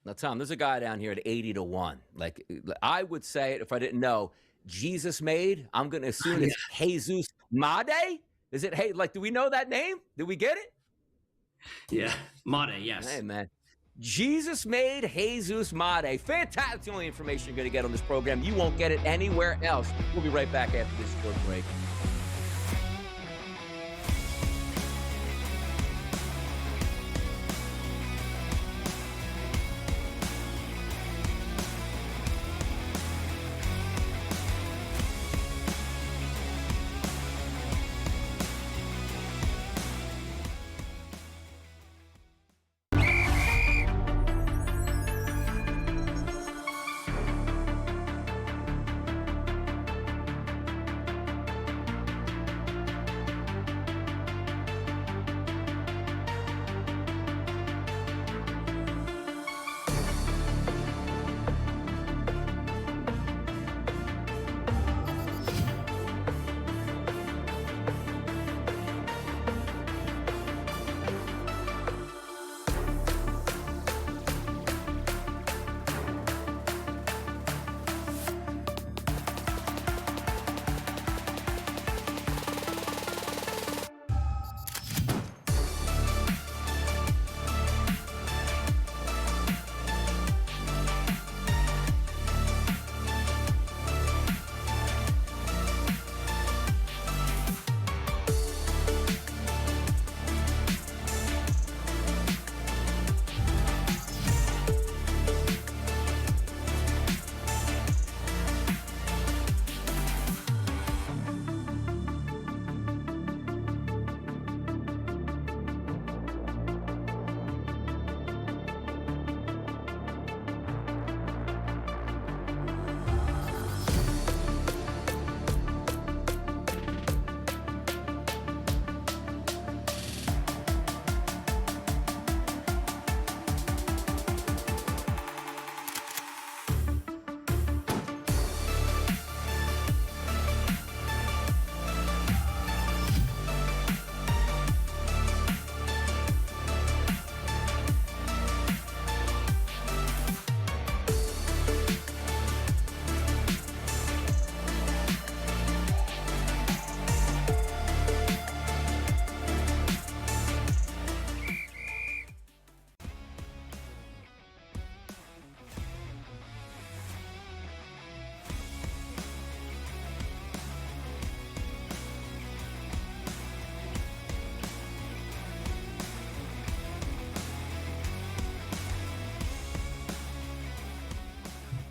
Now, Tom, there's a guy down here at 80-1. Like, I would say it if I didn't know. Jesus made, I'm going to assume it's Jesus Made. Is it, do we know that name? Did we get it? Yeah, Made, yes. Hey, man. Jesus made Jesus Made. Fantastic. That's the only information you're going to get on this program. You won't get it anywhere else. We'll be right back after this short break.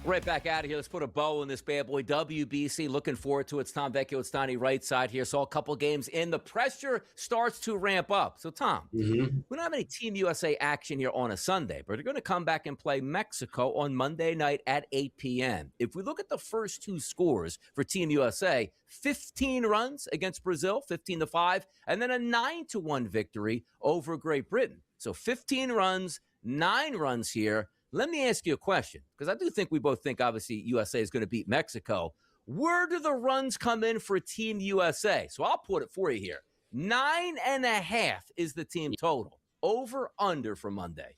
Right back out of here. Let's put a bow in this bad boy. WBC, looking forward to it. It's Tom Vecchio. It's Donnie right side here. So a couple games in. The pressure starts to ramp up. So, Tom, we don't have any Team USA action here on a Sunday, but they're going to come back and play Mexico on Monday night at 8 p.m. If we look at the first two scores for Team USA, 15 runs against Brazil, 15-5, and then a 9-1 victory over Great Britain. So 15 runs, 9 runs here. Let me ask you a question, because I do think we both think, obviously, USA is going to beat Mexico. Where do the runs come in for Team USA? So I'll put it for you here. 9.5 is the team total. Over, under for Monday.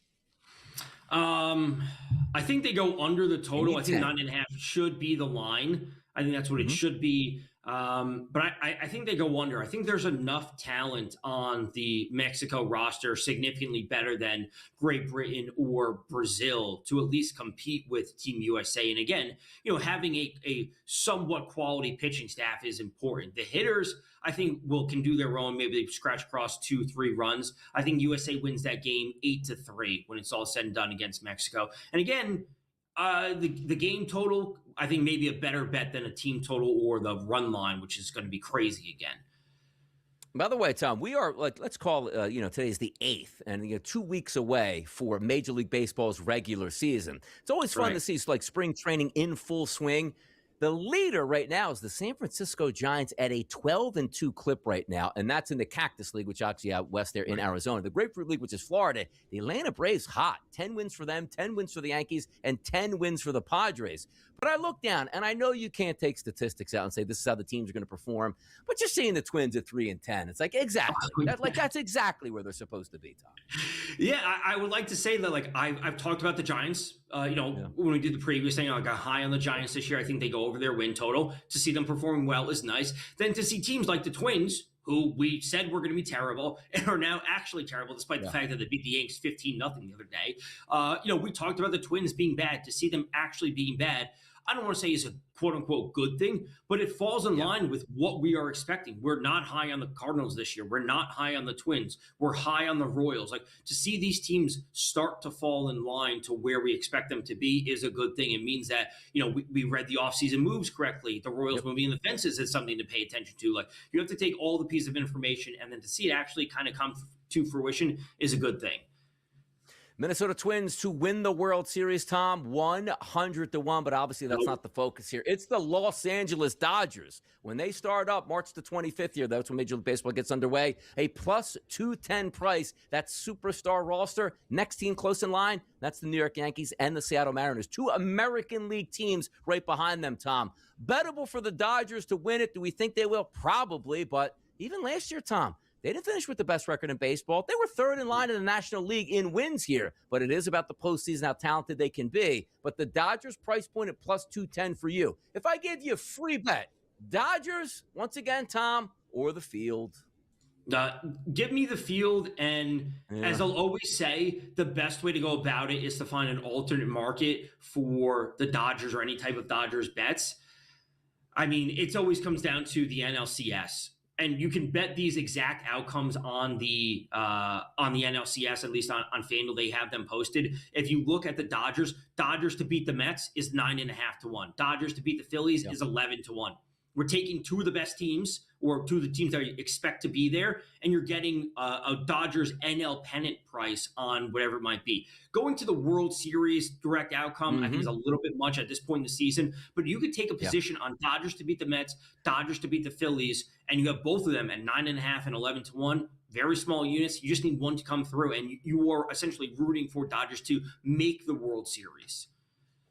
I think they go under the total. I think 9.5 should be the line. I think that's what it should be. But I think they go under. I think there's enough talent on the Mexico roster, significantly better than Great Britain or Brazil, to at least compete with Team USA. And again, having a somewhat quality pitching staff is important. The hitters, I think, can do their own. Maybe they scratch across 2-3 runs. I think USA wins that game 8-3 when it's all said and done against Mexico. And again, the game total, I think, maybe a better bet than a team total or the run line, which is going to be crazy again. By the way, Tom, we are, let's call it, today's the 8th, and 2 weeks away for Major League Baseball's regular season. It's always fun to see spring training in full swing. The leader right now is the San Francisco Giants at a 12-2 clip right now, and that's in the Cactus League, which actually out west there in Arizona. The Grapefruit League, which is Florida, the Atlanta Braves hot. 10 wins for them, 10 wins for the Yankees, and 10 wins for the Padres. But I look down, and I know you can't take statistics out and say this is how the teams are going to perform, but you're seeing the Twins at 3-10. It's like, exactly. That's exactly where they're supposed to be, Tom. Yeah, I would like to say that, I've talked about the Giants. When we did the previous thing, I got high on the Giants this year. I think they go over their win total. To see them performing well is nice. Then to see teams like the Twins, who we said were going to be terrible and are now actually terrible, despite the fact that they beat the Yankees 15-0 the other day. We talked about the Twins being bad. To see them actually being bad, I don't want to say is a quote-unquote good thing, but it falls in line with what we are expecting. We're not high on the Cardinals this year. We're not high on the Twins. We're high on the Royals. To see these teams start to fall in line to where we expect them to be is a good thing. It means that, we read the offseason moves correctly. The Royals moving in the fences is something to pay attention to. You have to take all the pieces of information, and then to see it actually kind of come to fruition is a good thing. Minnesota Twins to win the World Series, Tom, 100-1, but obviously that's not the focus here. It's the Los Angeles Dodgers. When they start up March the 25th here, that's when Major League Baseball gets underway, a plus 210 price. That superstar roster. Next team close in line, that's the New York Yankees and the Seattle Mariners. 2 American League teams right behind them, Tom. Bettable for the Dodgers to win it. Do we think they will? Probably, but even last year, Tom, they didn't finish with the best record in baseball. They were third in line in the National League in wins here, but it is about the postseason, how talented they can be. But the Dodgers price point at plus 210 for you. If I gave you a free bet, Dodgers, once again, Tom, or the field? Give me the field, and as I'll always say, the best way to go about it is to find an alternate market for the Dodgers or any type of Dodgers bets. I mean, it always comes down to the NLCS. And you can bet these exact outcomes on the NLCS, at least on FanDuel. They have them posted. If you look at the Dodgers to beat the Mets is 9.5-1. Dodgers to beat the Phillies is 11-1. We're taking 2 of the best teams, or 2 of the teams that you expect to be there, and you're getting a Dodgers NL pennant price on whatever it might be. Going to the World Series direct outcome, I think, is a little bit much at this point in the season, but you could take a position on Dodgers to beat the Mets, Dodgers to beat the Phillies, and you have both of them at 9.5 and 11-1. Very small units. You just need one to come through, and you are essentially rooting for Dodgers to make the World Series.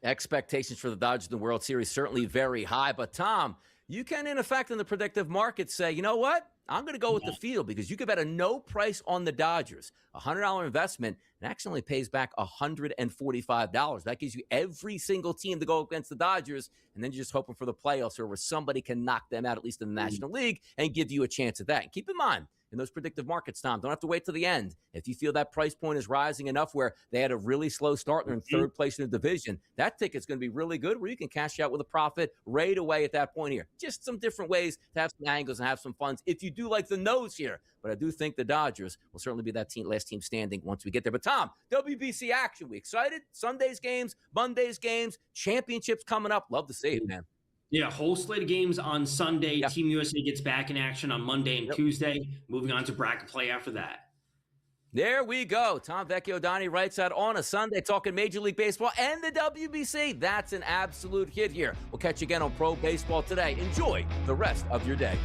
Expectations for the Dodgers in the World Series certainly very high, but Tom, you can, in effect, in the predictive market say, you know what? I'm going to go with the field, because you could bet a no price on the Dodgers. A $100 investment, and actually only pays back $145. That gives you every single team to go against the Dodgers, and then you're just hoping for the playoffs or where somebody can knock them out, at least in the National League, and give you a chance at that. And keep in mind, in those predictive markets, Tom. Don't have to wait till the end. If you feel that price point is rising enough where they had a really slow start and they're in third place in the division, that ticket's going to be really good where you can cash out with a profit right away at that point here. Just some different ways to have some angles and have some funds if you do like the nose here. But I do think the Dodgers will certainly be that last team standing once we get there. But Tom, WBC action, we excited? Sunday's games, Monday's games, championships coming up. Love to see it, man. Yeah, whole slate of games on Sunday. Yeah. Team USA gets back in action on Monday and Tuesday. Moving on to bracket play after that. There we go. Tom Vecchio Donnie writes out on a Sunday talking Major League Baseball and the WBC. That's an absolute hit here. We'll catch you again on Pro Baseball today. Enjoy the rest of your day.